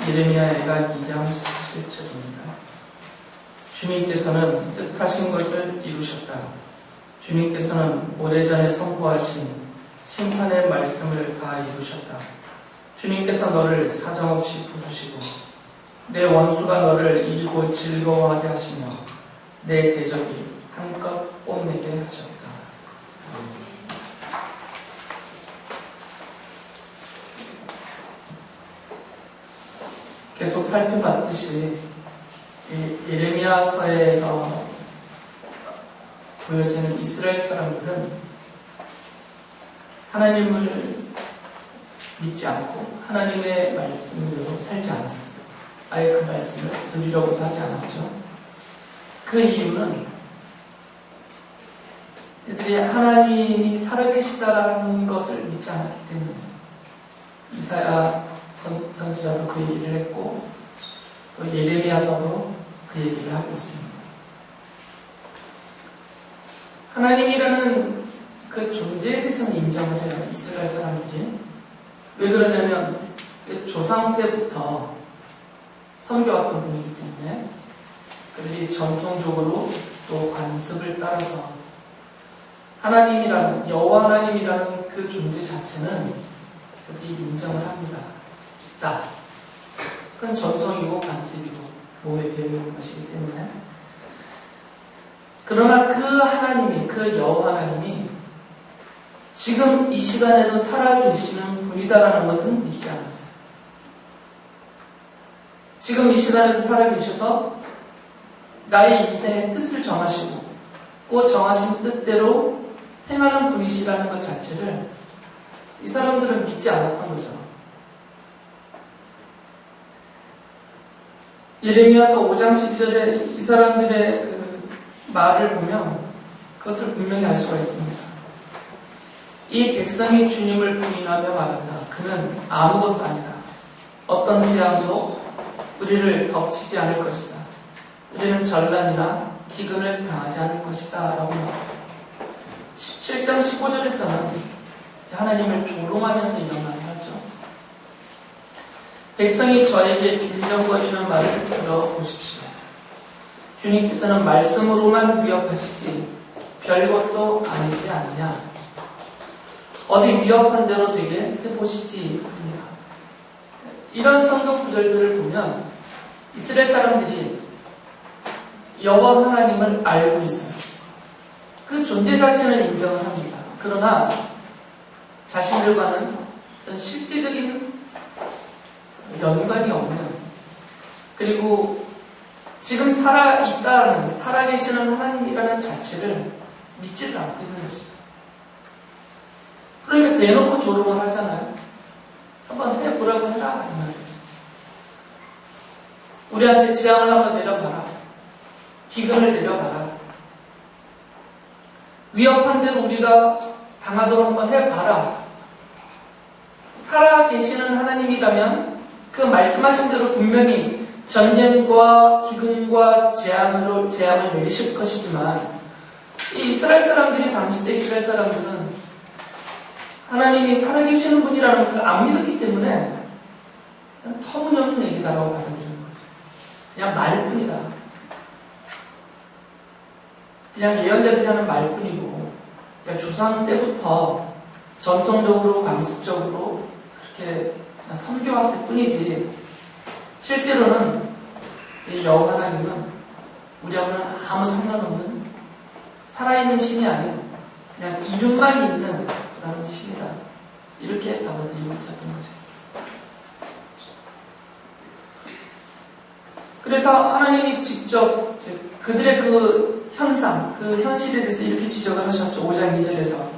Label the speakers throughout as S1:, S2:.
S1: 예레미야 애가 2장 17절입니다. 주님께서는 뜻하신 것을 이루셨다. 주님께서는 오래전에 선포하신 심판의 말씀을 다 이루셨다. 주님께서 너를 사정없이 부수시고 내 원수가 너를 이기고 즐거워하게 하시며 내 대적이 한껏 뽐내게 하셨다. 계속 살펴봤듯이 예레미야서에서 보여지는 이스라엘 사람들은 하나님을 믿지 않고 하나님의 말씀으로 살지 않았습니다. 아예 그 말씀을 들으려고도 하지 않았죠. 그 이유는 이들이 하나님이 살아계시다라는 것을 믿지 않았기 때문에 이사야 선지자도 그 얘기를 했고 또 예레미야서도 그 얘기를 하고 있습니다. 하나님이라는 그 존재에 대해서는 인정을 해요. 이스라엘 사람들이. 왜 그러냐면 조상 때부터 섬겨왔던 분이기 때문에 그들이 전통적으로 또 관습을 따라서 하나님이라는 여호와 하나님이라는 그 존재 자체는 그들이 인정을 합니다. 그건 전통이고 관습이고 몸에 배어있는 것이기 때문에. 그러나 그 하나님이, 그 여호와 하나님이 지금 이 시간에도 살아계시는 분이다라는 것은 믿지 않았어요. 지금 이 시간에도 살아계셔서 나의 인생의 뜻을 정하시고 그 정하신 뜻대로 행하는 분이시라는 것 자체를 이 사람들은 믿지 않았던 거죠. 예레미야서 5장 12절에 이 사람들의 그 말을 보면 그것을 분명히 알 수가 있습니다. 이 백성이 주님을 부인하며 말한다. 그는 아무것도 아니다. 어떤 재앙도 우리를 덮치지 않을 것이다. 우리는 전란이나 기근을 당하지 않을 것이다. 라고 말합니다. 17장 15절에서는 하나님을 조롱하면서 이런 말을 하죠. 백성이 저에게 빌려거리는 말을 들어보십시오. 주님께서는 말씀으로만 위협하시지 별것도 아니지 않느냐. 어디 위협한 대로 되게 해보시지. 이런 성경 구절들을 보면 이스라엘 사람들이 여호와 하나님을 알고 있어요. 그 존재 자체는 인정을 합니다. 그러나 자신들과는 어떤 실질적인 연관이 없는, 그리고 지금 살아계시는 하나님이라는 자체를 믿지를 않고 있는 것이죠. 그러니까 대놓고 조롱을 하잖아요. 한번 해보라고 해라. 이 말이죠. 우리한테 재앙을 한번 내려봐라. 기근을 내려봐라. 위협한 대로 우리가 당하도록 한번 해봐라. 살아계시는 하나님이라면 그 말씀하신 대로 분명히 전쟁과 기근과 재앙을 내리실 것이지만 이 이스라엘 사람들이 당시 때 이스라엘 사람들은 하나님이 살아계시는 분이라는 것을 안 믿었기 때문에 그냥 터무니없는 얘기다라고 받아들이는 거죠. 그냥 말뿐이다. 그냥 예언자들이 하는 말뿐이고 그냥 조상 때부터 전통적으로 관습적으로 그렇게 섬겨왔을 뿐이지 실제로는 이 여호와 하나님은 우리하고는 아무 상관없는 살아있는 신이 아닌 그냥 이름만 있는 그런 신이다. 이렇게 받아들이고 있었던 거죠. 그래서 하나님이 직접 그들의 그 현상, 그 현실에 대해서 이렇게 지적을 하셨죠. 5장 2절에서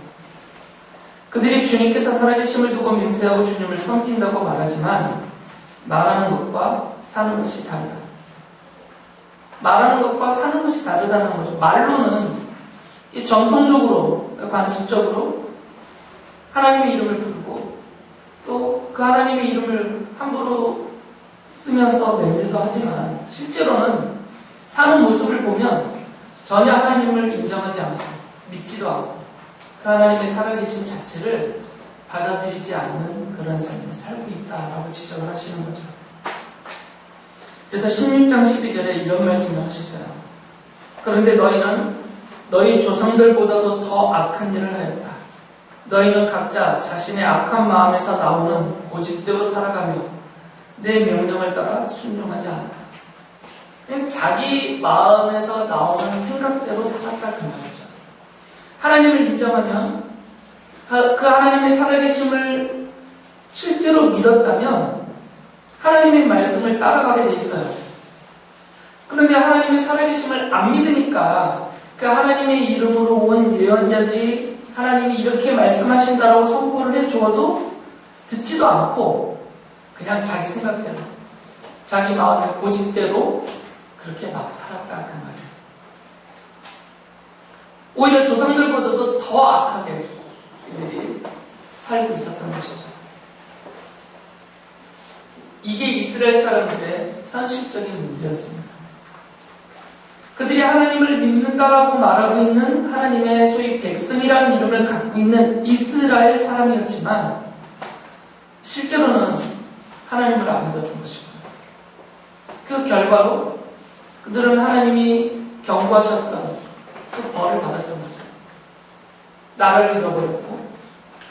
S1: 그들이 주님께서 살아계심을 두고 맹세하고 주님을 섬긴다고 말하지만 말하는 것과 사는 것이 다르다. 말하는 것과 사는 것이 다르다는 거죠. 말로는 전통적으로, 관습적으로 하나님의 이름을 부르고 또 그 하나님의 이름을 함부로 쓰면서 맹세도 하지만 실제로는 사는 모습을 보면 전혀 하나님을 인정하지 않고 믿지도 않고 그 하나님의 살아계신 자체를 받아들이지 않는 그런 삶을 살고 있다라고 지적을 하시는 거죠. 그래서 16장 12절에 이런 말씀을 하셨어요. 그런데 너희는 너희 조상들보다도 더 악한 일을 하였다. 너희는 각자 자신의 악한 마음에서 나오는 고집대로 살아가며 내 명령을 따라 순종하지 않았다. 그냥 자기 마음에서 나오는 생각대로 살았다 그 말이죠. 하나님을 인정하면 그 하나님의 살아계심을 실제로 믿었다면 하나님의 말씀을 따라가게 돼 있어요. 그런데 하나님의 살아계심을 안 믿으니까 그 하나님의 이름으로 온 예언자들이 하나님이 이렇게 말씀하신다라고 선포를 해 주어도 듣지도 않고 그냥 자기 생각대로 자기 마음의 고집대로 그렇게 막 살았다 그 말이에요. 오히려 조상들보다도 더 악하게 그들이 살고 있었던 것이죠. 이게 이스라엘 사람들의 현실적인 문제였습니다. 그들이 하나님을 믿는다라고 말하고 있는 하나님의 소위 백성이라는 이름을 갖고 있는 이스라엘 사람이었지만 실제로는 하나님을 안 믿었던 것이고 그 결과로 그들은 하나님이 경고하셨던 그 벌을 받았던 거죠. 나를 잃어버렸고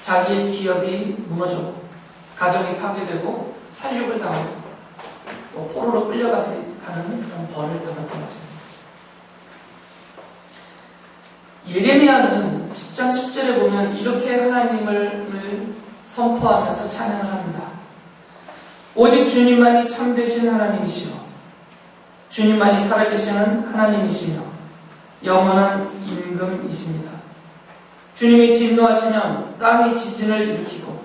S1: 자기의 기업이 무너졌고 가정이 파괴되고 살육을 당하고 또 포로로 끌려가는 그런 벌을 받았던 것입니다. 예레미야는 10장 10절에 보면 이렇게 하나님을 선포하면서 찬양을 합니다. 오직 주님만이 참되신 하나님이시여 주님만이 살아계시는 하나님이시며 영원한 임금이십니다. 주님이 진노하시면 땅이 지진을 일으키고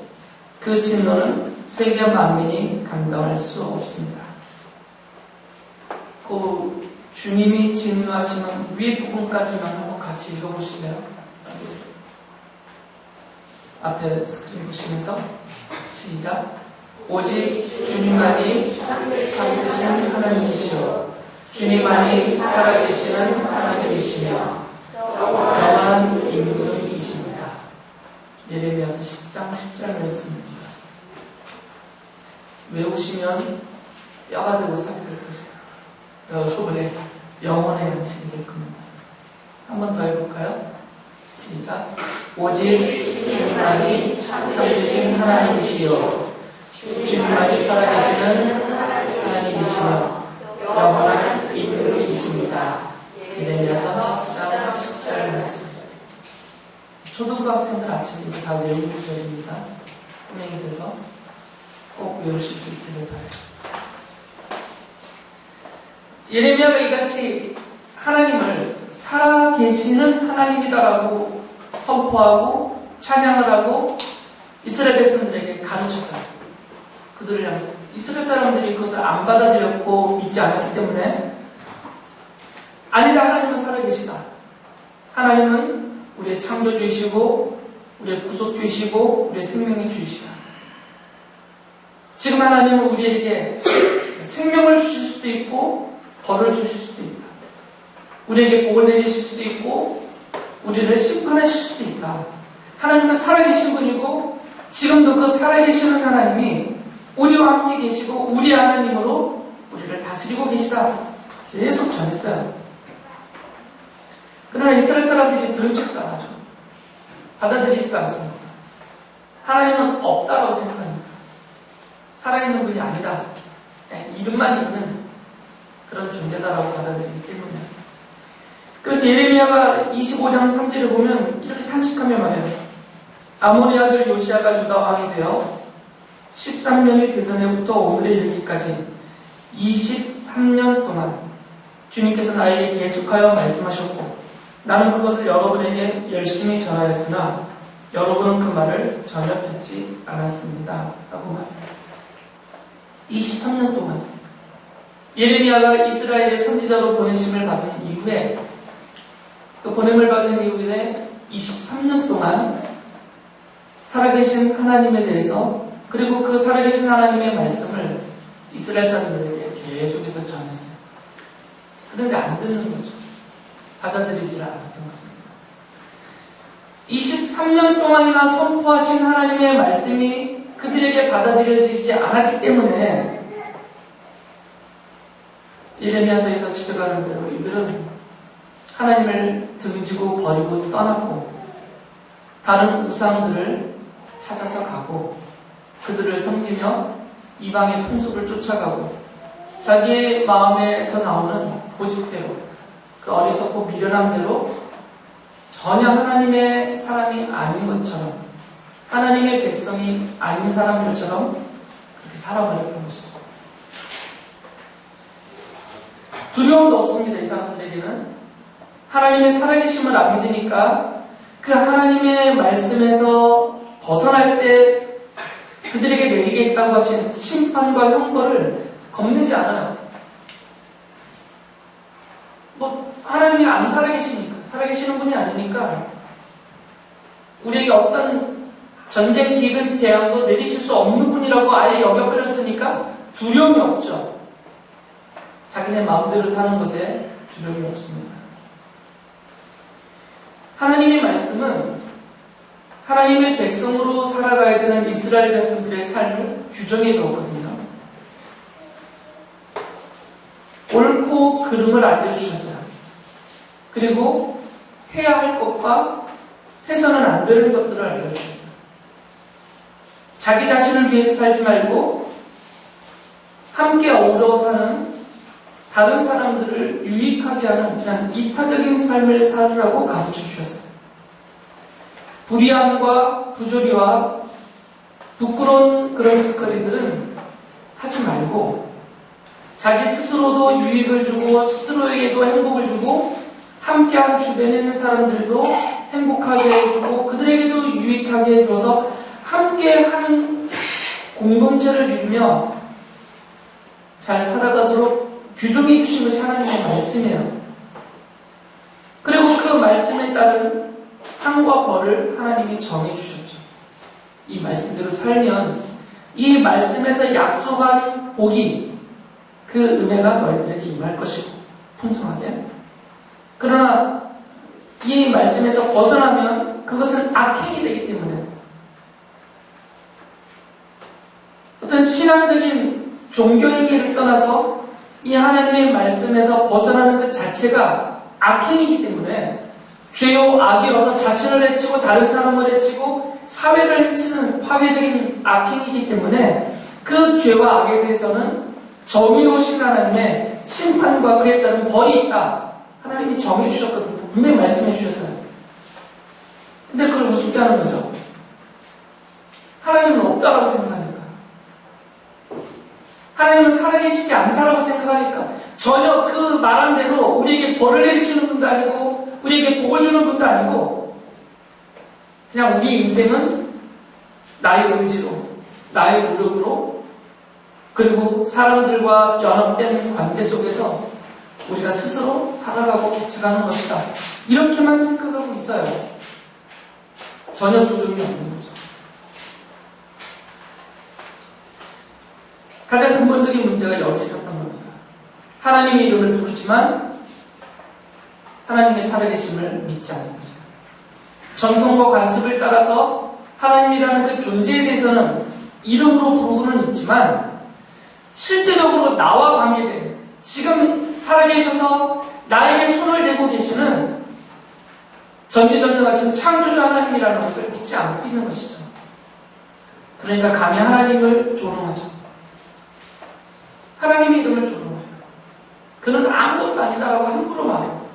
S1: 그 진노는 세계 만민이 감당할 수 없습니다. 그 주님이 진노하시는 위에 부분까지만 한번 같이 읽어보실래요? 앞에 스크린 보시면서 시작. 오직 주님만이 참되신 하나님이시오 주님만이 살아계시는 하나님이시며 영원한 임금이십니다. 예레미야서 10장 10절 말씀입니다. 외우시면 뼈가 되고 살이 될 것이에요. 여러분의 영혼의 양식이 될 겁니다. 한 번 더 해볼까요? 시작. 오직 주님만이 참되신 하나님이시요 주님만이 살아계시는 하나님이시며 영원한 임금이십니다. 예레미야서 10장 10절 말씀. 초등부 학생들 아침에 이거 다 외우는 구절입니다. 분명히 돼서 꼭 외우실 수 있기를 바라요. 예레미야가 이같이 하나님을 살아계시는 하나님이다라고 선포하고 찬양을 하고 이스라엘 백성들에게 가르쳤어요. 그들을 향해서 이스라엘 사람들이 그것을 안 받아들였고 믿지 않았기 때문에 아니다, 하나님은 살아계시다. 하나님은 우리의 창조주이시고 우리의 구속주이시고 우리의 생명의 주이시다. 지금 하나님은 우리에게 생명을 주실 수도 있고 벌을 주실 수도 있다. 우리에게 복을 내리실 수도 있고 우리를 심판하실 수도 있다. 하나님은 살아계신 분이고 지금도 그 살아계시는 하나님이 우리와 함께 계시고 우리 하나님으로 우리를 다스리고 계시다. 계속 전했어요. 그러나 이스라엘 사람들이 들은 척도 안 하죠. 받아들이지도 않습니다. 하나님은 없다라고 생각합니다. 살아있는 분이 아니다. 이름만 있는 그런 존재다라고 받아들이기 때문에. 그래서 예레미야가 25장 3절에 보면 이렇게 탄식하며 말해요. 아몬의 아들 요시아가 유다 왕이 되어 13년이 되던 해부터 오늘에 이르기까지 23년 동안 주님께서 나에게 계속하여 말씀하셨고 나는 그것을 여러분에게 열심히 전하였으나 여러분은 그 말을 전혀 듣지 않았습니다. 라고 말합니다. 23년 동안 예레미야가 이스라엘의 선지자로 보내심을 받은 이후에 그 보냄을 받은 이후에 23년 동안 살아계신 하나님에 대해서 그리고 그 살아계신 하나님의 말씀을 이스라엘 사람들에게 계속해서 전했어요. 그런데 안 듣는 거죠. 받아들이지 않았던 것입니다. 23년 동안이나 선포하신 하나님의 말씀이 그들에게 받아들여지지 않았기 때문에 예레미야서에서 지적하는 대로 이들은 하나님을 등지고 버리고 떠났고 다른 우상들을 찾아서 가고 그들을 섬기며 이방의 풍습을 쫓아가고 자기의 마음에서 나오는 고집대로 그 어리석고 미련한 대로 전혀 하나님의 사람이 아닌 것처럼 하나님의 백성이 아닌 사람들처럼 그렇게 살아버렸던 것이죠. 두려움도 없습니다. 이 사람들에게는 하나님의 살아계심을 안 믿으니까 그 하나님의 말씀에서 벗어날 때 그들에게 내리겠다고 하신 심판과 형벌을 겁내지 않아요. 하나님이 안 살아계시니까, 살아계시는 분이 아니니까 우리에게 어떤 전쟁, 기근, 재앙도 내리실 수 없는 분이라고 아예 여겨버렸으니까 두려움이 없죠. 자기네 마음대로 사는 것에 두려움이 없습니다. 하나님의 말씀은 하나님의 백성으로 살아가야 되는 이스라엘 백성들의 삶을 규정해 주었거든요. 옳고 그름을 알려주셨어요. 그리고 해야 할 것과 해서는 안 되는 것들을 알려주셨어요. 자기 자신을 위해서 살지 말고 함께 어우러 사는 다른 사람들을 유익하게 하는 그냥 이타적인 삶을 살으라고 가르쳐 주셨어요. 불의함과 부조리와 부끄러운 그런 짓거리들은 하지 말고 자기 스스로도 유익을 주고 스스로에게도 행복을 주고 함께한 주변에 있는 사람들도 행복하게 해주고 그들에게도 유익하게 해줘서 함께한 공동체를 이루며 잘 살아가도록 규정해 주신 것이 하나님의 말씀이에요. 그리고 그 말씀에 따른 상과 벌을 하나님이 정해 주셨죠. 이 말씀대로 살면 이 말씀에서 약속한 복이 그 은혜가 너희들에게 임할 것이고 풍성하게. 그러나 이 말씀에서 벗어나면 그것은 악행이 되기 때문에 어떤 신앙적인 종교 행위를 떠나서 이 하나님의 말씀에서 벗어나는 것 자체가 악행이기 때문에 죄요 악이어서 자신을 해치고 다른 사람을 해치고 사회를 해치는 파괴적인 악행이기 때문에 그 죄와 악에 대해서는 정의로우신 하나님의 심판과 그에 따른 벌이 있다. 하나님이 정해 주셨거든요. 분명히 말씀해 주셨어요. 근데 그걸 우습게 하는 거죠. 하나님은 없다라고 생각하니까. 하나님은 살아계시지 않다라고 생각하니까 전혀 그 말한 대로 우리에게 벌을 내리시는 분도 아니고 우리에게 복을 주는 분도 아니고 그냥 우리 인생은 나의 의지로 나의 노력으로 그리고 사람들과 연합된 관계 속에서 우리가 스스로 살아가고 개척하는 것이다. 이렇게만 생각하고 있어요. 전혀 두려움이 없는 거죠. 가장 근본적인 문제가 여기 있었던 겁니다. 하나님의 이름을 부르지만 하나님의 살아계심을 믿지 않는 것이죠. 전통과 관습을 따라서 하나님이라는 그 존재에 대해서는 이름으로 부르고는 있지만 실제적으로 나와 관계된 지금 살아계셔서 나에게 손을 대고 계시는 전지전능하신 창조주 하나님이라는 것을 믿지 않고 있는 것이죠. 그러니까 감히 하나님을 조롱하죠. 하나님의 이름을 조롱해요. 그는 아무것도 아니다라고 함부로 말해요.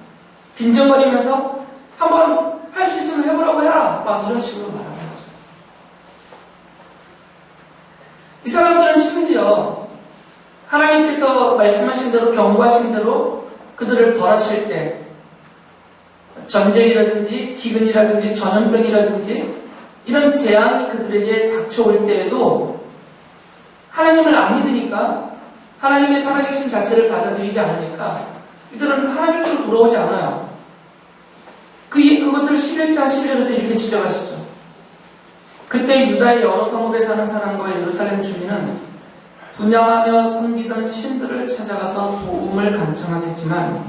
S1: 빈정거리면서 한번 할 수 있으면 해보라고 해라. 막 이런 식으로 말하는 거죠. 이 사람들은 심지어 하나님께서 말씀하신 대로 경고하신 대로 그들을 벌하실 때 전쟁이라든지 기근이라든지 전염병이라든지 이런 재앙이 그들에게 닥쳐올 때에도 하나님을 안 믿으니까 하나님의 살아계신 자체를 받아들이지 않으니까 이들은 하나님으로 돌아오지 않아요. 그것을 11장 11절에서 이렇게 지적하시죠. 그때 유다의 여러 성읍에 사는 사람과 예루살렘 주민은 분양하며 섬기던 신들을 찾아가서 도움을 간청하겠지만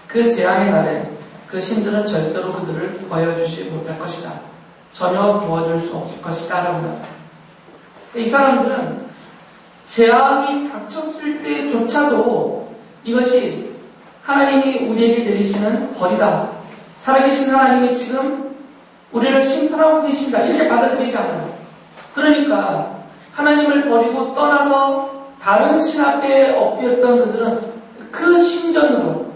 S1: 그 재앙의 날에 그 신들은 절대로 그들을 구하여주지 못할 것이다. 전혀 도와줄 수 없을 것이다. 라고요. 이 사람들은 재앙이 닥쳤을 때조차도 이것이 하나님이 우리에게 내리시는 벌이다. 살아계신 하나님이 지금 우리를 심판하고 계신다. 이렇게 받아들이지 않아요. 그러니까 하나님을 버리고 떠나서 다른 신 앞에 엎드렸던 그들은 그 신전으로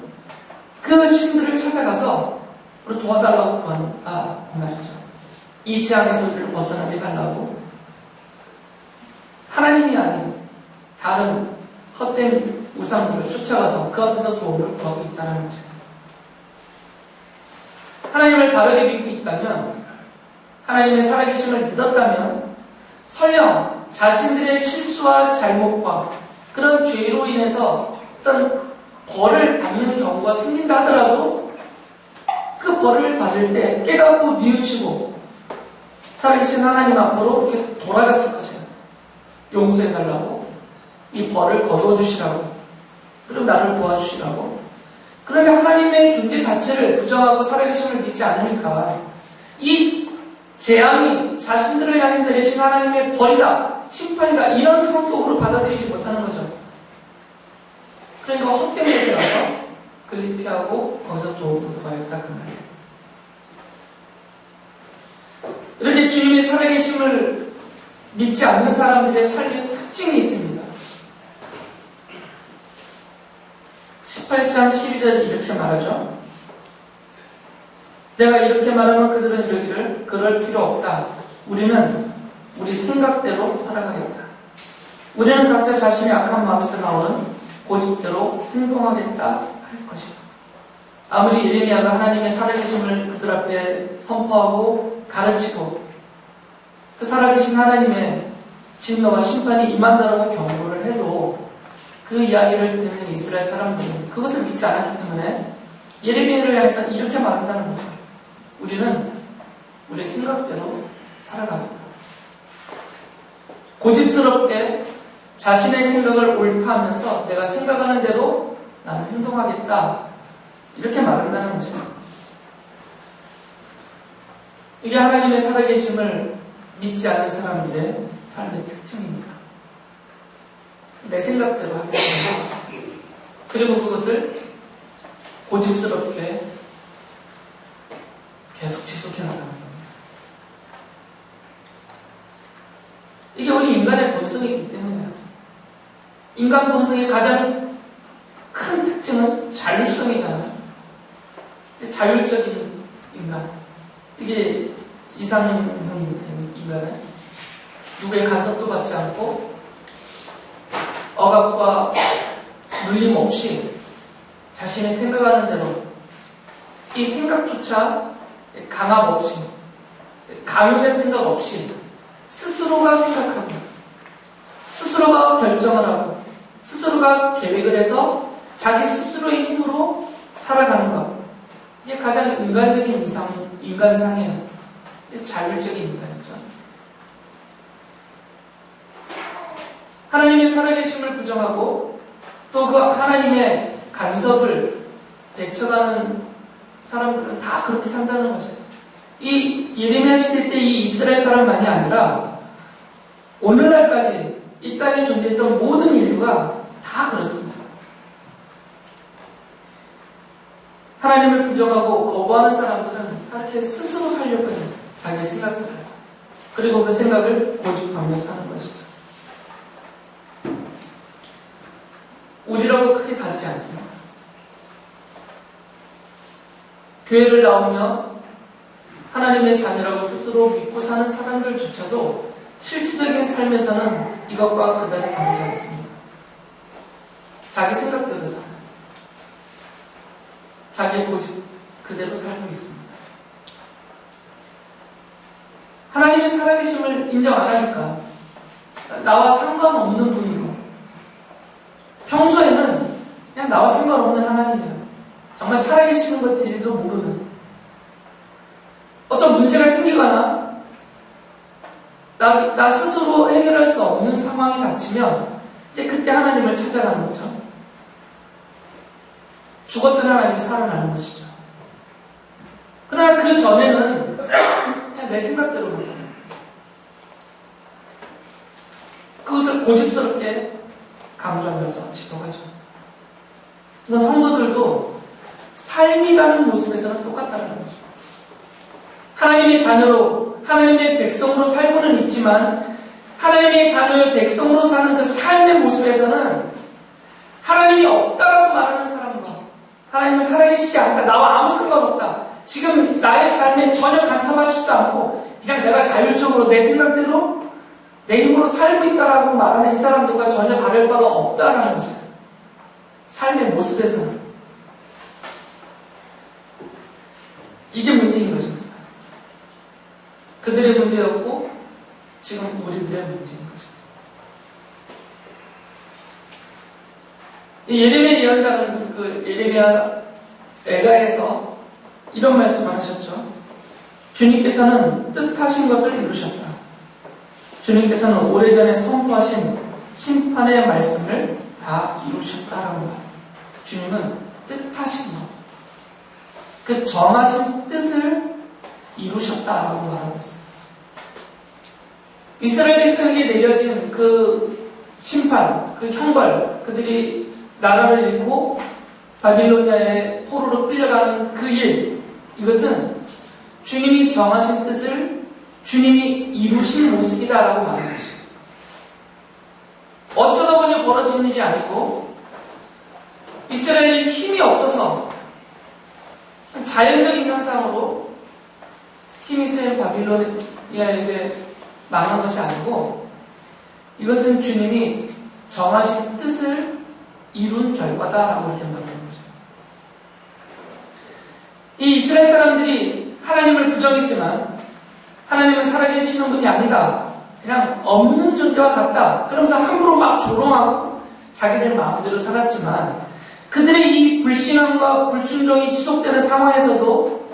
S1: 그 신들을 찾아가서 우리 도와달라고 구한다 말이죠. 이 재앙에서 우리를 벗어나게 달라고 하나님이 아닌 다른 헛된 우상들을 쫓아가서 그 앞에서 도움을 구하고 있다는 거죠. 하나님을 바르게 믿고 있다면, 하나님의 살아계심을 믿었다면 설령 자신들의 실수와 잘못과 그런 죄로 인해서 어떤 벌을 받는 경우가 생긴다 하더라도 그 벌을 받을 때 깨닫고 뉘우치고 살아계신 하나님 앞으로 이렇게 돌아갔을 것이에요. 용서해달라고, 이 벌을 거두어 주시라고, 그리고 나를 도와주시라고. 그런데 하나님의 존재 자체를 부정하고 살아계심을 믿지 않으니까 이 재앙이 자신들을 향해 내리신 하나님의 벌이다, 심판이다, 이런 성격으로 받아들이지 못하는 거죠. 그러니까 헛된 곳에 가서 글리피하고 거기서 도움을 구하였다 그 말이에요. 이렇게 주님의 살아계심을 믿지 않는 사람들의 삶의 특징이 있습니다. 18장 12절에 이렇게 말하죠. 내가 이렇게 말하면 그들은 이러기를 그럴 필요 없다. 우리는 우리 생각대로 살아가겠다. 우리는 각자 자신의 악한 마음에서 나오는 고집대로 행동하겠다 할 것이다. 아무리 예레미야가 하나님의 살아계심을 그들 앞에 선포하고 가르치고 그 살아계신 하나님의 진노와 심판이 임한다라고 경고를 해도 그 이야기를 듣는 이스라엘 사람들은 그것을 믿지 않았기 때문에 예레미야를 향해서 이렇게 말한다는 거죠. 우리는 우리 생각대로 살아가겠다. 고집스럽게 자신의 생각을 옳다 하면서 내가 생각하는 대로 나는 행동하겠다. 이렇게 말한다는 거죠. 이게 하나님의 살아계심을 믿지 않는 사람들의 삶의 특징입니다. 내 생각대로 하겠습니다. 그리고 그것을 고집스럽게 계속 지속해 나가는 겁니다. 이게 우리 인간의 본성이기 때문에요. 인간 본성의 가장 큰 특징은 자율성이잖아요. 자율적인 인간. 이게 이상형입니다. 인간은 누구의 간섭도 받지 않고 억압과 눌림 없이 자신의 생각하는 대로 이 생각조차 강압 없이 강요된 생각 없이 스스로가 생각하고 스스로가 결정을 하고 스스로가 계획을 해서 자기 스스로의 힘으로 살아가는 것. 이게 가장 인간적인 인간상이에요. 자율적인 인간이죠. 하나님의 살아계심을 부정하고 또 그 하나님의 간섭을 배척하는 사람들은 다 그렇게 산다는 거죠. 이 예레미야 시대 때 이 이스라엘 사람만이 아니라 오늘날까지 이 땅에 존재했던 모든 인류가 다 그렇습니다. 하나님을 부정하고 거부하는 사람들은 다 이렇게 스스로 살려고 해요. 자기의 생각대로. 그리고 그 생각을 고집하며 사는 것이죠. 우리라고 크게 다르지 않습니다. 교회를 나오며 하나님의 자녀라고 스스로 믿고 사는 사람들조차도 실질적인 삶에서는 이것과 그다지 다르지 않습니다. 자기 생각대로 살아요. 자기의 고집 그대로 살고 있습니다. 하나님의 살아계심을 인정 안 하니까 나와 상관없는 분이고 평소에는 그냥 나와 상관없는 하나님이에요. 정말 살아계시는 것인지도 모르는 어떤 문제가 생기거나 나 스스로 해결할 수 없는 상황이 닥치면 이제 그때 하나님을 찾아가는 거죠. 죽었던 하나님이 살아나는 것이죠. 그러나 그 전에는 그냥 내 생각대로만 살아요. 그것을 고집스럽게 강조하면서 지속하죠. 성도들도 삶이라는 모습에서는 똑같다는 거죠. 하나님의 자녀로, 하나님의 백성으로 살고는 있지만 하나님의 자녀의 백성으로 사는 그 삶의 모습에서는 하나님이 없다라고 말하는 사람과 하나님은 살아계시지 않다, 나와 아무 상관없다, 지금 나의 삶에 전혀 간섭하지도 않고 그냥 내가 자율적으로 내 생각대로 내 힘으로 살고 있다라고 말하는 이 사람들과 전혀 다를 바가 없다라는 거죠. 삶의 모습에서는. 이게 문제인 것입니다. 그들의 문제였고 지금 우리들의 문제인 거죠. 예레미야 예언자는 그 예레미야 애가에서 이런 말씀을 하셨죠. 주님께서는 뜻하신 것을 이루셨다. 주님께서는 오래전에 선포하신 심판의 말씀을 다 이루셨다라고 말합니다. 주님은 뜻하신 것, 그 정하신 뜻을 이루셨다라고 말하고 있습니다. 이스라엘 백성에게 내려진 그 심판, 그 형벌, 그들이 나라를 잃고 바빌로니아의 포로로 끌려가는 그 일, 이것은 주님이 정하신 뜻을 주님이 이루신 모습이다라고 말하는 것입니다. 어쩌다 보니 벌어진 일이 아니고 이스라엘이 힘이 없어서 자연적인 현상으로 힘이 센 바빌로니아에게 망한 것이 아니고 이것은 주님이 정하신 뜻을 이룬 결과다라고 이렇게 말하는 거죠. 이 이스라엘 사람들이 하나님을 부정했지만 하나님은 살아계시는 분이 아니다, 그냥 없는 존재와 같다, 그러면서 함부로 막 조롱하고 자기들 마음대로 살았지만 그들의 이 불신앙과 불순종이 지속되는 상황에서도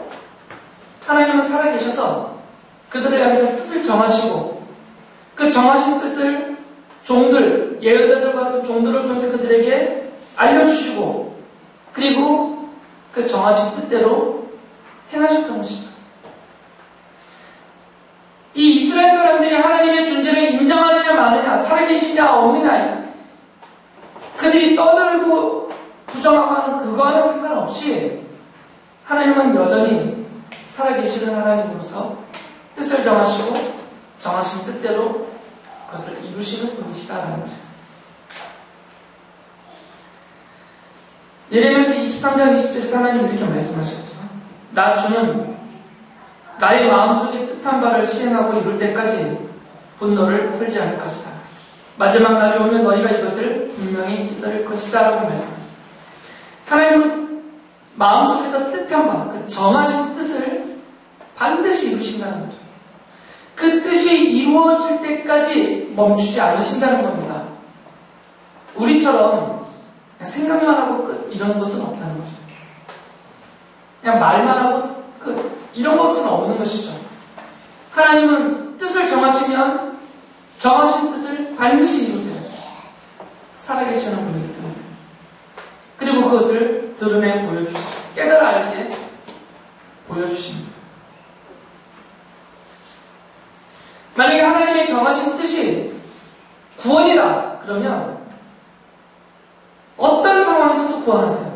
S1: 하나님은 살아계셔서 그들을 향해서 뜻을 정하시고 그 정하신 뜻을 종들, 예언자들 같은 종들을 통해서 그들에게 알려주시고 그리고 그 정하신 뜻대로 행하셨던 것이죠. 이 이스라엘 사람들이 하나님의 존재를 인정하느냐 마느냐, 살아계시냐 없느냐, 그들이 떠들고 부정하고 하는 그거와는 상관없이 하나님은 여전히 살아계시는 하나님으로서 뜻을 정하시고 정하신 뜻대로 그것을 이루시는 분이시다라는 거죠. 예레미야서 23장 20절에서 하나님은 이렇게 말씀하셨죠. 나 주는 나의 마음속에 뜻한 바를 시행하고 이룰 때까지 분노를 풀지 않을 것이다. 마지막 날이 오면 너희가 이것을 분명히 깨달을 것이다 라고 말씀하셨습니다. 하나님은 마음속에서 뜻한 바, 그 정하신 뜻을 반드시 이루신다는 거죠. 그 뜻이 이루어질 때까지 멈추지 않으신다는 겁니다. 우리처럼 그냥 생각만 하고 끝, 이런 것은 없다는 거죠. 그냥 말만 하고 끝, 이런 것은 없는 것이죠. 하나님은 뜻을 정하시면 정하신 뜻을 반드시 이루세요. 살아계시는 분이기 때문에. 그리고 그것을 드러내 보여주시죠. 깨달아 알게 보여주십니다. 만약에 하나님의 정하신 뜻이 구원이다 그러면 어떤 상황에서도 구원하세요.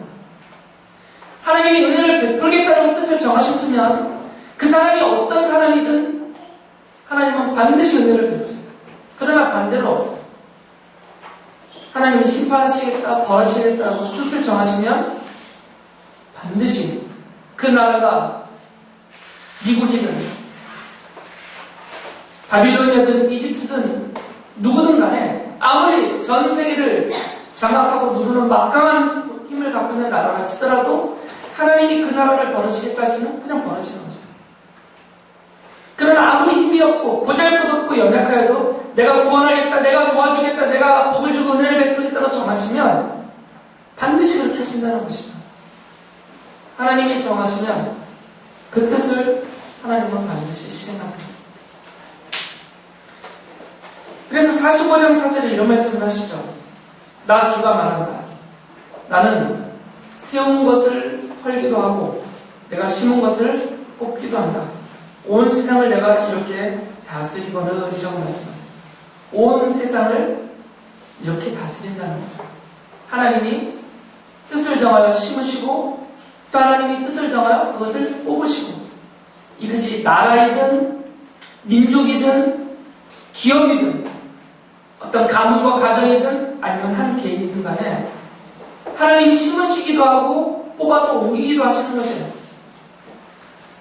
S1: 하나님이 은혜를 베풀겠다고 뜻을 정하셨으면 그 사람이 어떤 사람이든 하나님은 반드시 은혜를 베푸세요. 그러나 반대로 하나님이 심판하시겠다, 벌하시겠다고 뜻을 정하시면 반드시 그 나라가 미국이든 바빌로니아든 이집트든 누구든 간에 아무리 전 세계를 장악하고 누르는 막강한 힘을 갖고 있는 나라라 치더라도 하나님이 그 나라를 벌어지겠다 하시면 그냥 벌어지는 거죠. 그러나 아무리 힘이 없고 보잘것없고 연약하여도 내가 구원하겠다, 내가 도와주겠다, 내가 복을 주고 은혜를 베풀겠다고 정하시면 반드시 그렇게 하신다는 것이죠. 하나님이 정하시면 그 뜻을 하나님은 반드시 실행하세요. 그래서 45장 4절에 이런 말씀을 하시죠. 나 주가 말한다. 나는 세운 것을 헐기도 하고 내가 심은 것을 뽑기도 한다. 온 세상을 내가 이렇게 다스리거늘이라고 말씀하세요. 온 세상을 이렇게 다스린다는 거죠. 하나님이 뜻을 정하여 심으시고 또 하나님이 뜻을 정하여 그것을 뽑으시고 이것이 나라이든 민족이든 기업이든 어떤 가문과 가정이든 아니면 한 개인이든 간에 하나님이 심으시기도 하고 뽑아서 옮기기도 하시는 것이에요.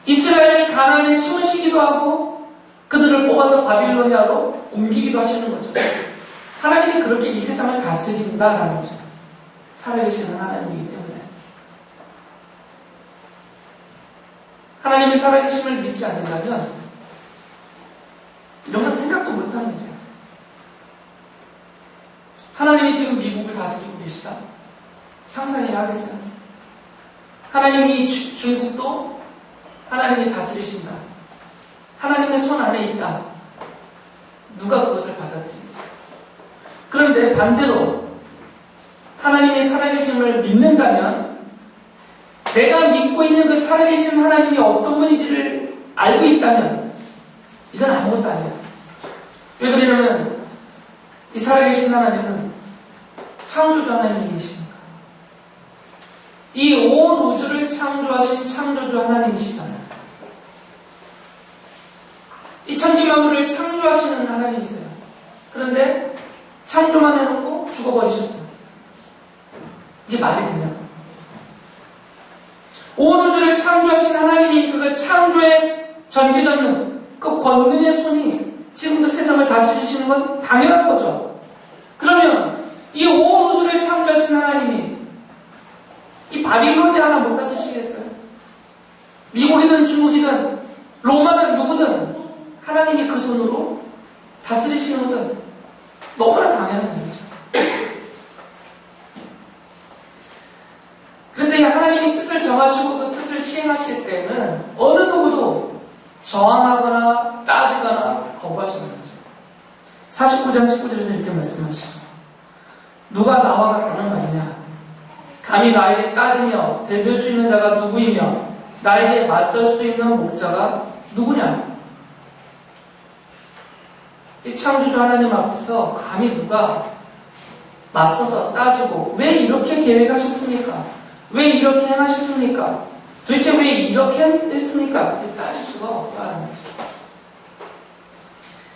S1: 이스라엘 가나안에 심으시기도 하고 그들을 뽑아서 바빌로니아로 옮기기도 하시는 거죠. 하나님이 그렇게 이 세상을 다스린다라는 거죠. 살아계시는 하나님이기 때문에. 하나님이 살아계심을 믿지 않는다면 이런 건 생각도 못하는 일이에요. 하나님이 지금 미국을 다스리고 계시다. 상상이나 하겠어요? 하나님이 중국도 하나님이 다스리신다. 하나님의 손 안에 있다. 누가 그것을 받아들이겠어요? 그런데 반대로 하나님의 살아계심을 믿는다면 내가 믿고 있는 그 살아계신 하나님이 어떤 분인지를 알고 있다면 이건 아무것도 아니에요. 왜 그러냐면 이 살아계신 하나님은 창조주 하나님이십니다. 이 온 우주를 창조하신 창조주 하나님이시잖아요. 이 천지만물을 창조하시는 하나님이세요. 그런데 창조만 해놓고 죽어버리셨어요. 이게 말이 되냐? 온 우주를 창조하신 하나님이 그 창조의 전지전능, 그 권능의 손이 지금도 세상을 다스리시는 건 당연한 거죠. 그러면 이 온 우주를 창조하신 하나님이 이 바빌론이 하나 못 다스리시겠어요? 미국이든 중국이든 로마든 누구든 하나님이 그 손으로 다스리시는 것은 너무나 당연한 일이죠. 그래서 이 하나님이 뜻을 정하시고 그 뜻을 시행하실 때는 어느 누구도 저항하거나 따지거나 거부할 수 없는 거죠. 49장 19절에서 이렇게 말씀하시죠. 누가 나와 같다는 말이냐? 감히 나에게 따지며 대들 수 있는 자가 누구이며 나에게 맞설 수 있는 목자가 누구냐? 이 창조주 하나님 앞에서 감히 누가 맞서서 따지고 왜 이렇게 계획하셨습니까? 왜 이렇게 행하셨습니까? 도대체 왜 이렇게 했습니까? 따질 수가 없다는 거죠.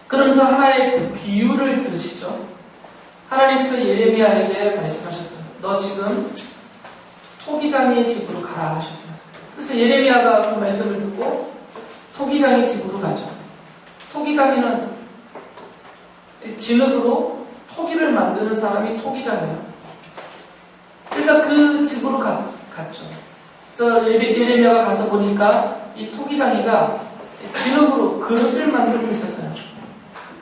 S1: 그러면서 하나의 비유를 들으시죠. 하나님께서 예레미야에게 말씀하셨어요. 너 지금 토기장의 집으로 가라 하셨어요. 그래서 예레미야가 그 말씀을 듣고 토기장의 집으로 가죠. 토기장이는 진흙으로 토기를 만드는 사람이 토기장이에요. 그래서 그 집으로 갔죠. 그래서 예레미야가 가서 보니까 이 토기장이가 진흙으로 그릇을 만들고 있었어요.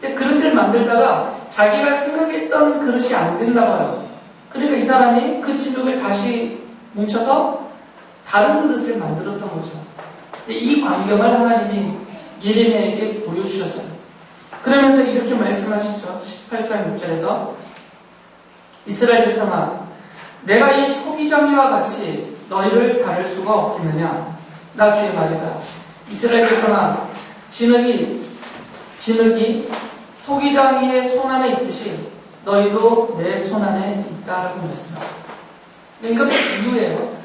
S1: 근데 그릇을 만들다가 자기가 생각했던 그릇이 안 된다고 해요. 그러니까 이 사람이 그 진흙을 다시 뭉쳐서 다른 그릇을 만들었던 거죠. 근데 이 광경을 하나님이 예레미야에게 보여주셨어요. 그러면서 이렇게 말씀하시죠. 18장 6절에서 이스라엘 백성아 내가 이 토기장이와 같이 너희를 다룰 수가 없겠느냐? 나 주의 말이다. 이스라엘 백성아 진흙이 토기장이의 손 안에 있듯이 너희도 내 손 안에 있다라고 말씀합니다. 이것도 비유예요.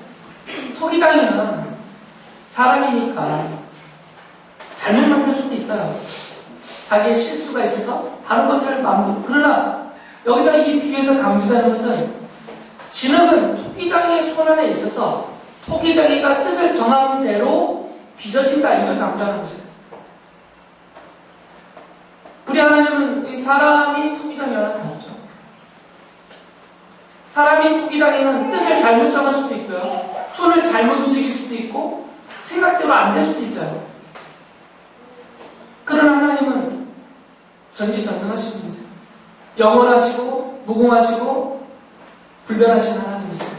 S1: 토기장이는 사람이니까 잘못 만들 수도 있어요. 자기의 실수가 있어서 다른 것을 만들고. 그러나 여기서 이 비유에서 강조되는 것은 진흙은 토기장이의 손 안에 있어서 토기장이가 뜻을 정한 대로 빚어진다. 이걸 강조하는 것이에요. 우리 하나님은 이 사람이 토기장이와는 다르죠. 사람이 토기장이는 뜻을 잘못 정할 수도 있고요. 손을 잘못 움직일 수도 있고 생각대로 안 될 수도 있어요. 그러나 하나님은 전지전능하신 분이세요. 영원하시고 무궁하시고 불변하신 하나님이십니다.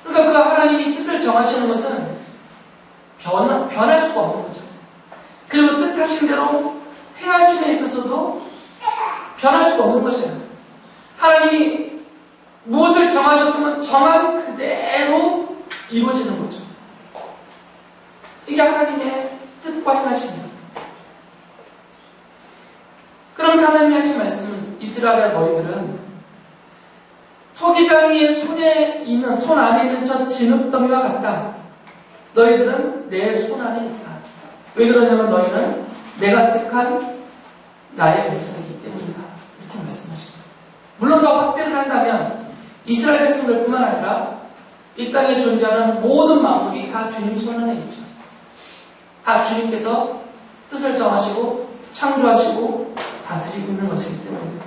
S1: 그러니까 그 하나님이 뜻을 정하시는 것은 변할 수가 없는 거죠. 그리고 뜻하신 대로 행하심에 있어서도 변할 수가 없는 것이에요. 하나님이 무엇을 정하셨으면 정한 그대로 이루어지는 거죠. 이게 하나님의 뜻과 행하심입니다. 그러면서 하나님이 하신 말씀은 이스라엘 너희들은 토기장이의 손 안에 있는 저 진흙더미와 같다. 너희들은 내 손 안에 있다. 왜 그러냐면 너희는 내가 택한 나의 백성이기 때문이다. 이렇게 말씀하십니다. 물론 더 확대를 한다면 이스라엘 백성들뿐만 아니라 이 땅에 존재하는 모든 만물이 다 주님 손 안에 있죠. 다 주님께서 뜻을 정하시고 창조하시고 다스리고 있는 것이기 때문입니다.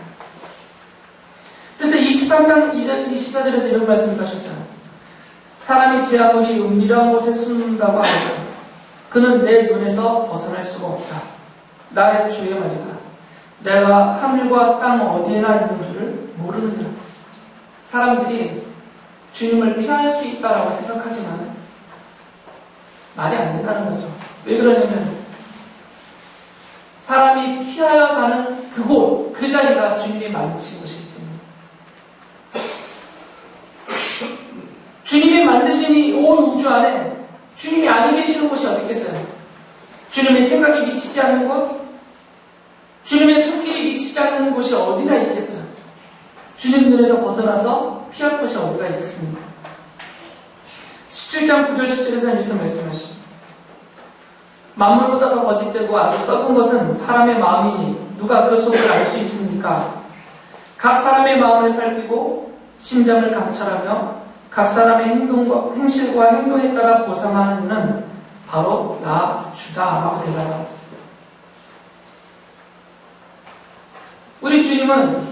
S1: 그래서 23장 24절에서 이런 말씀을 하셨어요. 사람이 제 아무리 은밀한 곳에 숨는다고 하여도 그는 내 눈에서 벗어날 수가 없다. 나의 주의 말이다. 내가 하늘과 땅 어디에나 있는 줄을 모르느니라. 사람들이 주님을 피할 수 있다라고 생각하지만 말이 안 된다는 거죠. 왜 그러냐면 사람이 피하여 가는 그곳, 그 자리가 주님이 만드신 것이기 때문에 주님이 만드신 이 온 우주 안에 주님이 안에 계시는 곳이 어디 있겠어요? 주님의 생각이 미치지 않는 곳, 주님의 손길이 미치지 않는 곳이 어디나 있겠어요? 주님 눈에서 벗어나서 피할 곳이 어디가 있겠습니까? 17장 9절 10절에서 이렇게 말씀하시죠. 만물보다 더 거짓되고 아주 썩은 것은 사람의 마음이니 누가 그 속을 알 수 있습니까? 각 사람의 마음을 살피고 심장을 감찰하며 각 사람의 행실과 행동에 따라 보상하는 이는 바로 나 주다라고 대답합니다. 우리 주님은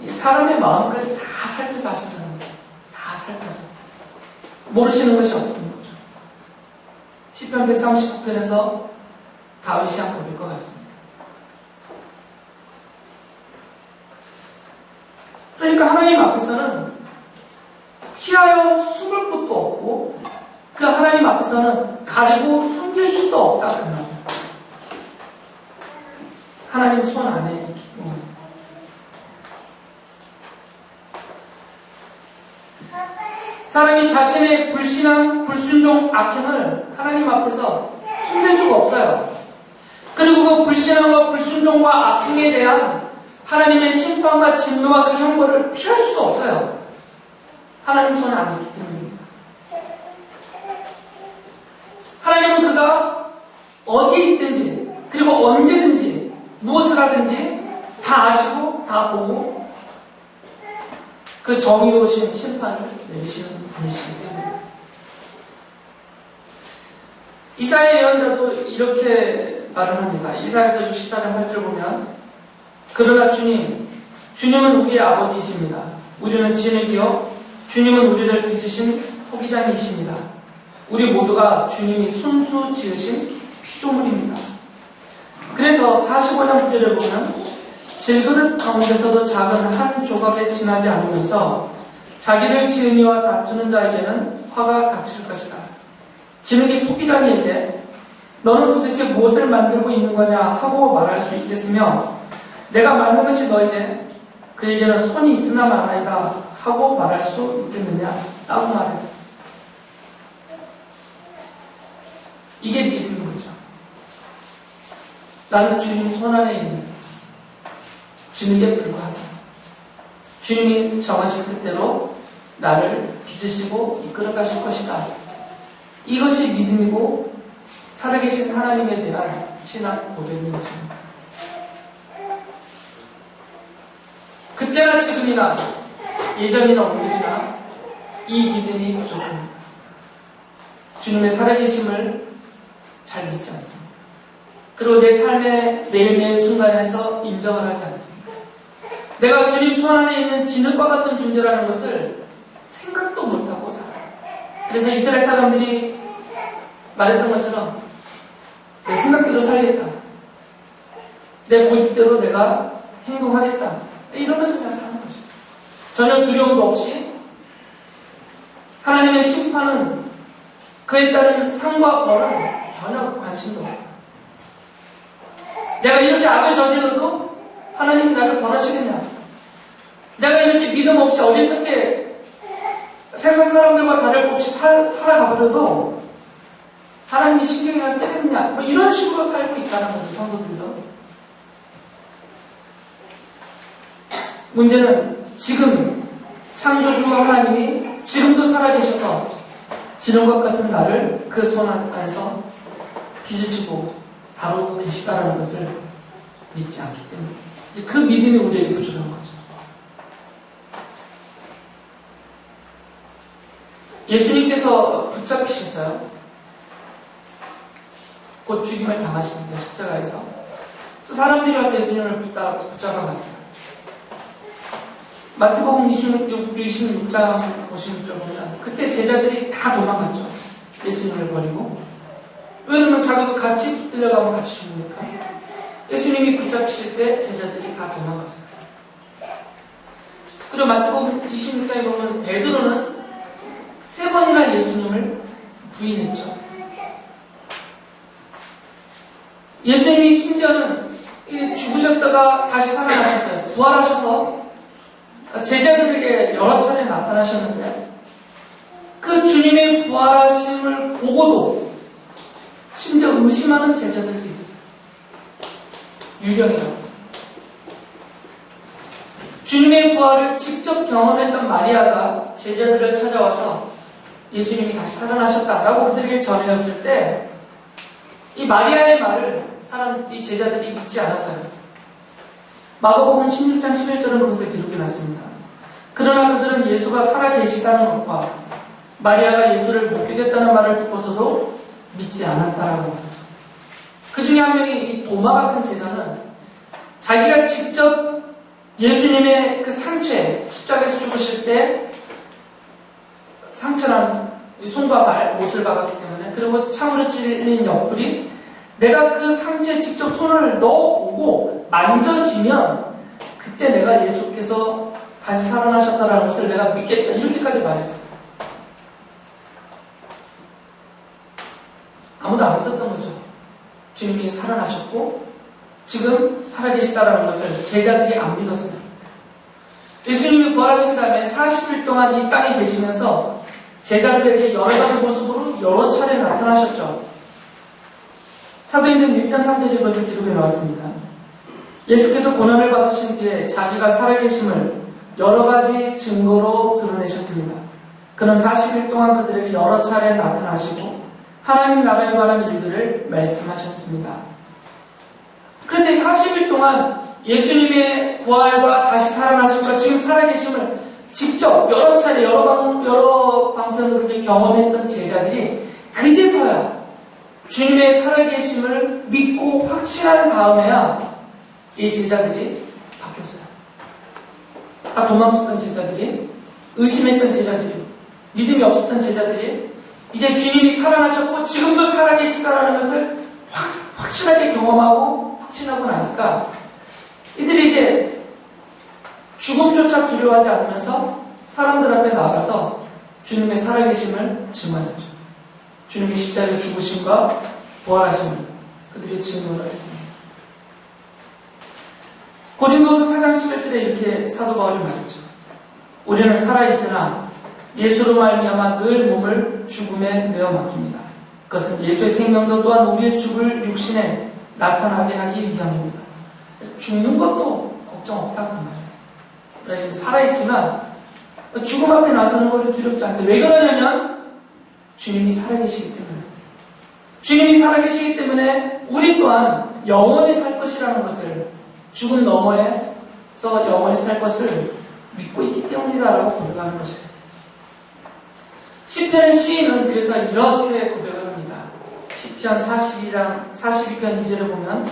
S1: 사람의 마음까지 다 살펴서 하시는 겁니다. 다 살펴서. 모르시는 것이 없는 거죠. 시편 139편에서 다윗이 한 고백일 것 같습니다. 그러니까 하나님 앞에서는 피하여 숨을 곳도 없고 그 하나님 앞에서는 가리고 숨길 수도 없다. 그 말이에요. 하나님 손 안에 있기 때문에. 사람이 자신의 불신앙, 불순종, 악행을 하나님 앞에서 숨길 수가 없어요. 그리고 그 불신앙과 불순종과 악행에 대한 하나님의 심판과 진노와 그 형벌을 피할 수도 없어요. 하나님 손 안에 있기 때문입니다. 하나님은 그가 어디에 있든지 그리고 언제든지 무엇을 하든지 다 아시고 다 보고 그 정의로우신 심판을 내리시는 분이시기 때문에 이사야 예언자도 이렇게 말을 합니다. 이사야서 64장 8절 보면 그러나 주님은 우리의 아버지이십니다. 우리는 진흙이요 주님은 우리를 빚으신 토기장이십니다. 우리 모두가 주님이 손수 지으신 피조물입니다. 그래서 45장 9절에 보면 질그릇 가운데서도 작은 한 조각에 지나지 않으면서 자기를 지은 이와 다투는 자에게는 화가 닥칠 것이다. 진흙이 토기장이에게 너는 도대체 무엇을 만들고 있는 거냐 하고 말할 수 있겠으며 내가 만든 것이 너에게 그에게는 손이 있으나 마나이다 하고 말할 수 있겠느냐 라고 말해. 이게 믿음인 거죠. 나는 주님 손 안에 있는 진흙에 불과하다. 주님이 정하신 뜻대로 나를 빚으시고 이끌어 가실 것이다. 이것이 믿음이고 살아계신 하나님에 대한 신앙 고백인 것입니다. 그때나 지금이나 예전이나 오늘이나 이 믿음이 부족합니다. 주님의 살아계심을 잘 믿지 않습니다. 그리고 내 삶의 매일매일 순간에서 인정을 하지 않습니다. 내가 주님 손 안에 있는 진흙과 같은 존재라는 것을 생각도 못하고 살아요. 그래서 이스라엘 사람들이 말했던 것처럼 내 생각대로 살겠다. 내 고집대로 내가 행동하겠다. 이러면서 그냥 사는 것입니다. 전혀 두려움도 없이 하나님의 심판은 그에 따른 상과 벌은 전혀 관심도 없어요. 내가 이렇게 악을 저질러도 하나님이 나를 벌하시겠냐? 내가 이렇게 믿음 없이 어리석게 세상 사람들과 다를 것 없이 살아가버려도 하나님이 신경이 안 쓰겠냐? 뭐 이런 식으로 살고 있다는 거죠, 성도들도. 문제는 지금 창조주 하나님이 지금도 살아계셔서 지름과 같은 나를 그 손 안에서 빚어지고 다루고 계시다는 것을 믿지 않기 때문에 그 믿음이 우리에게 부족한 거죠. 예수님께서 붙잡히셨어요. 곧 죽임을 당하십니다. 십자가에서. 사람들이 와서 예수님을 붙잡아 갔어요. 마태복음 26장 56절 보면 그때 제자들이 다 도망갔죠. 예수님을 버리고. 왜냐면 자기도 같이 붙들려가면 같이 죽으니까. 예수님이 붙잡히실 때 제자들이 다 도망갔어요. 그리고 마태복음 26장에 보면 베드로는 3번이나 예수님을 부인했죠. 예수님이 심지어는 죽으셨다가 다시 살아나셨어요. 부활하셔서 제자들에게 여러 차례 나타나셨는데 그 주님의 부활하심을 보고도 심지어 의심하는 제자들도 있었어요. 유령이라고. 주님의 부활을 직접 경험했던 마리아가 제자들을 찾아와서 예수님이 다시 살아나셨다라고 그들에게 전해졌을 때 이 마리아의 말을 이 제자들이 믿지 않았어요. 마가복음 16장 11절은 그것을 기록해놨습니다. 그러나 그들은 예수가 살아계시다는 것과 마리아가 예수를 목격했다는 말을 듣고서도 믿지 않았다라고 합니다. 그 중에 한 명이 이 도마 같은 제자는 자기가 직접 예수님의 그 상처에 십자가에서 죽으실 때 상처난 손과 발, 못을 박았기 때문에 그리고 창으로 찔린 옆구리 내가 그 상처에 직접 손을 넣어보고 만져지면 그때 내가 예수께서 다시 살아나셨다는 것을 내가 믿겠다 이렇게까지 말했어요. 아무도 안 믿었던 거죠. 주님이 살아나셨고 지금 살아계시다는 것을 제자들이 안 믿었어요. 예수님이 부활하신 다음에 40일 동안 이 땅에 계시면서 제자들에게 여러 가지 모습으로 여러 차례 나타나셨죠. 사도행전 1장 3절에 이것을 기록해 놓았습니다. 예수께서 고난을 받으신 뒤에 자기가 살아계심을 여러 가지 증거로 드러내셨습니다. 그는 40일 동안 그들에게 여러 차례 나타나시고 하나님 나라에 관한 일들을 말씀하셨습니다. 그래서 이 40일 동안 예수님의 부활과 다시 살아나심과 지금 살아계심을 직접 여러 차례 여러 방편으로 이렇게 경험했던 제자들이 그제서야 주님의 살아계심을 믿고 확신한 다음에야 이 제자들이 바뀌었어요. 다 도망쳤던 제자들이, 의심했던 제자들이, 믿음이 없었던 제자들이 이제 주님이 살아나셨고 지금도 살아계시다라는 것을 확실하게 경험하고 확신하고 나니까 이들이 이제 죽음조차 두려워하지 않으면서 사람들 앞에 나가서 주님의 살아계심을 증언했죠. 주님의 십자가의 죽으심과 부활하심을 그들이 증언을 했습니다. 고린도서 4장 11절에 이렇게 사도 바울이 말했죠. 우리는 살아있으나 예수로 말미암아 늘 몸을 죽음에 내어 맡깁니다. 그것은 예수의 생명도 또한 우리의 죽을 육신에 나타나게 하기 위함입니다. 죽는 것도 걱정 없다 그 말이에요. 우리가 지금 살아있지만 죽음 앞에 나서는 것도 두렵지 않다. 왜 그러냐면 주님이 살아계시기 때문에. 주님이 살아계시기 때문에 우리 또한 영원히 살 것이라는 것을 죽음 너머에서 영원히 살 것을 믿고 있기 때문이다라고 고백하는 것이에요. 시편의 시인은 그래서 이렇게 고백을 합니다. 시편 42편 2절에 보면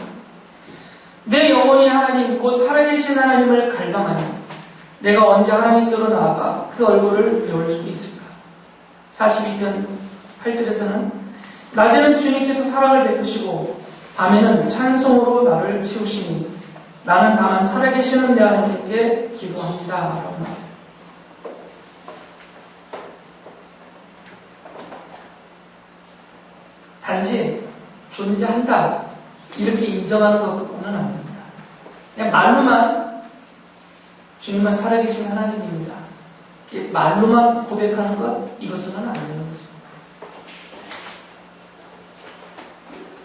S1: 내 영혼이 하나님 곧 살아계신 하나님을 갈망하니 내가 언제 하나님께로 나아가 그 얼굴을 배울 수 있을까? 42편 8절에서는 낮에는 주님께서 사랑을 베푸시고 밤에는 찬송으로 나를 채우시니 나는 다만 살아계시는 내 하나님께 기도합니다. 라고 합니다. 단지 존재한다 이렇게 인정하는 것 갖고는 안 됩니다. 그냥 말로만 주님만 살아계신 하나님입니다. 말로만 고백하는 것 이것으로는 안 되는 거죠.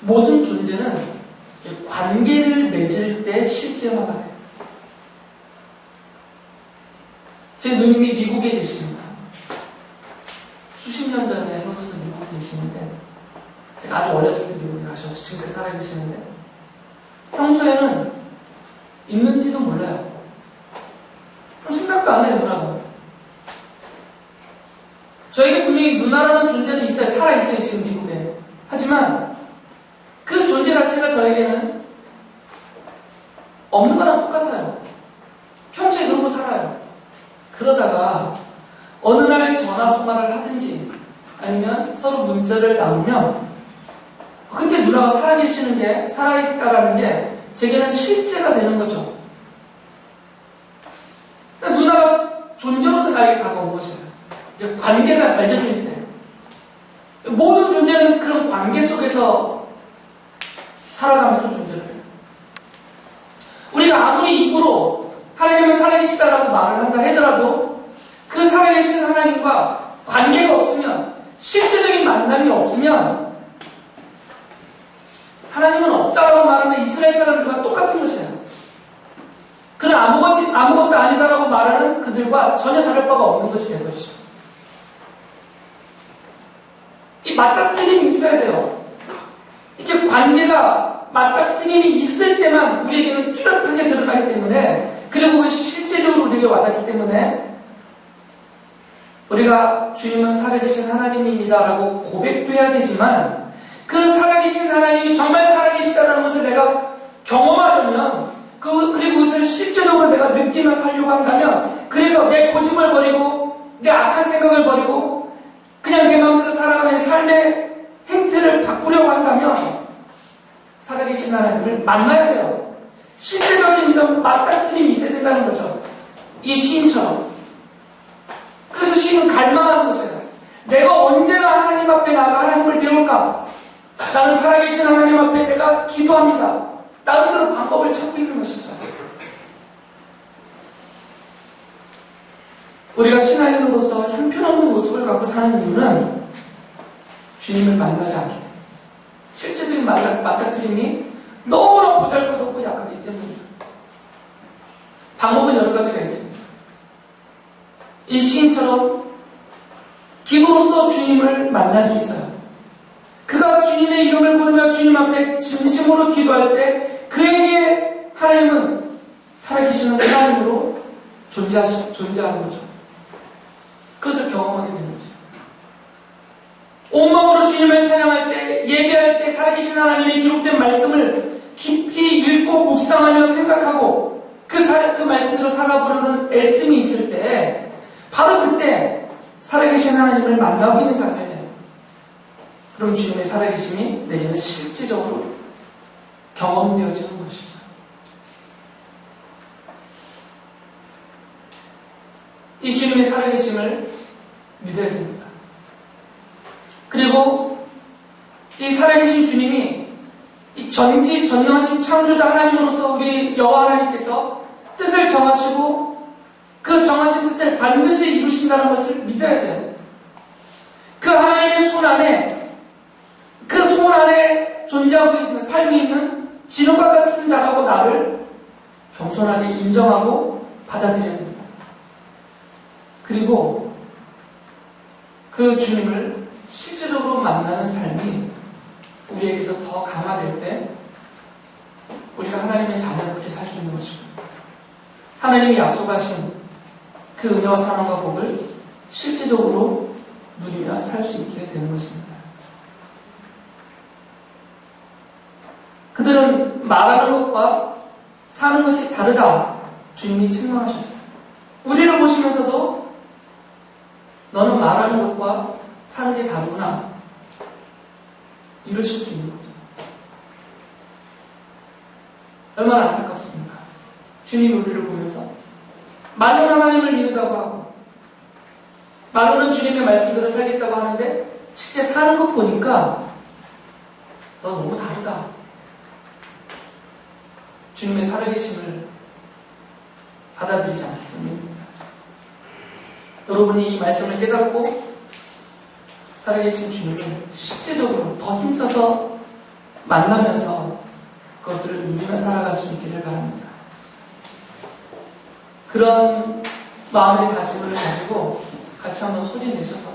S1: 모든 존재는 관계를 맺을 때 실제화가 돼요. 제 누님이 미국에 계십니다. 수십 년 전에 헤어져서 미국에 계시는데, 제가 아주 어렸을 때 미국에 가셔서 지금까지 살아계시는데, 평소에는 있는지도 몰라요. 그럼 생각도 안 해요, 누나가. 저에게 분명히 누나라는 존재는 있어요. 살아있어요, 지금 미국에. 하지만 그 존재 자체가 저에게는 없는 거랑 똑같아요. 평소에 그러고 살아요. 그러다가 어느 날 전화 통화를 하든지 아니면 서로 문자를 나누면 그때 누나가 살아계시는 게, 살아있다라는 게 제게는 실제가 되는 거죠. 그러니까 누나가 존재로서 나에게 다가온 거죠. 관계가 맺어질 때 모든 존재는 그런 관계 속에서 살아가면서 존재를 해요. 우리가 아무리 입으로 하나님은 살아계시다라고 말을 한다 하더라도 그 살아계신 하나님과 관계가 없으면, 실제적인 만남이 없으면 하나님은 없다라고 말하는 이스라엘 사람들과 똑같은 것이에요. 그는 아무것도 아니다라고 말하는 그들과 전혀 다를 바가 없는 것이 된 것이죠. 이 맞닥뜨림이 있어야 돼요. 이렇게 관계가 맞닥뜨림이 있을 때만 우리에게는 뚜렷하게 드러나기 때문에, 그리고 그것이 실제적으로 우리에게 와닿기 때문에 우리가 주님은 살아계신 하나님입니다라고 고백도 해야 되지만, 그 살아계신 하나님이 정말 살아계시다는 것을 내가 경험하려면, 그리고 그것을 실제적으로 내가 느끼며 살려고 한다면, 그래서 내 고집을 버리고 내 악한 생각을 버리고 그냥 내 마음대로 살아가는 삶의 행태를 바꾸려고 한다면 살아계신 하나님을 만나야 돼요. 실제적인 이런 맞닥뜨림이 있어야 된다는 거죠. 이 시인처럼. 그래서 시인은 갈망하는 거잖아요. 내가 언제나 하나님 앞에 나가 하나님을 배울까? 나는 살아계신 하나님 앞에 내가 기도합니다. 나름대로 방법을 찾고 있는 것이죠. 우리가 신앙인으로서 형편없는 모습을 갖고 사는 이유는 주님을 만나지 않기 때문에, 실제적인 맞닥뜨림이 너무나 보잘것없고 약하기 때문입니다. 방법은 여러 가지가 있습니다. 이 시인처럼 기도로서 주님을 만날 수 있어요. 그가 주님의 이름을 부르며 주님 앞에 진심으로 기도할 때 그에게 하나님은 살아계시는 하나님으로 존재하는 거죠. 그것을 경험하게 되는 거죠. 온 마음으로 주님을 찬양할 때, 예배할 때 살아계신 하나님의 기록된 말씀을 깊이 읽고 묵상하며 생각하고 그 말씀대로 살아보려는 애씀이 있을 때, 바로 그때 살아계신 하나님을 만나고 있는 장면이에요. 그럼 주님의 살아계심이 내게는 실제적으로 경험되어지는 것이죠. 이 주님의 살아계심을 믿어야 됩니다. 그리고 이 살아계신 주님이 이 전지전능하신 창조자 하나님으로서 우리 여호와 하나님께서 뜻을 정하시고 그 정하신 뜻을 반드시 이루신다는 것을 믿어야 돼요. 그 하나님의 손 안에, 그 손 안에 존재하고 있는, 삶이 있는 진호가 같은 자라고 나를 겸손하게 인정하고 받아들여야 됩니다. 그리고 그 주님을 실제적으로 만나는 삶이 우리에게서 더 강화될 때 우리가 하나님의 자녀답게 살 수 있는 것입니다. 하나님이 약속하신 그 은혜와 사랑과 복을 실제적으로 누리며 살 수 있게 되는 것입니다. 그들은 말하는 것과 사는 것이 다르다. 주님이 책망하셨어요. 우리를 보시면서도 너는 말하는 것과 사는 게 다르구나. 이러실 수 있는 거죠. 얼마나 안타깝습니까? 주님이 우리를 보면서 말로는 하나님을 믿는다고 하고 말로는 주님의 말씀대로 살겠다고 하는데 실제 사는 것 보니까 너 너무 다르다. 주님의 살아계심을 받아들이지 않기 때문입니다. 여러분이 이 말씀을 깨닫고 살아계신 주님을 실제적으로 더 힘써서 만나면서 그것을 누리며 살아갈 수 있기를 바랍니다. 그런 마음의 다짐을 가지고 같이 한번 소리 내셔서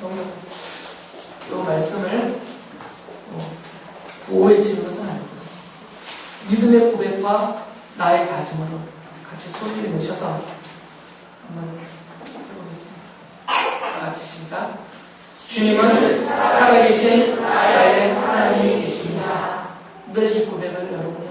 S1: 너무 이 말씀을 부호에 지는 것은 아니고 믿음의 고백과 나의 다짐으로 같이 소리를 내셔서 한번 해보겠습니다. 다 같이 시작. 주님은 살아계신 나의 하나님이 계십니다. 늘 이 고백을 여러분이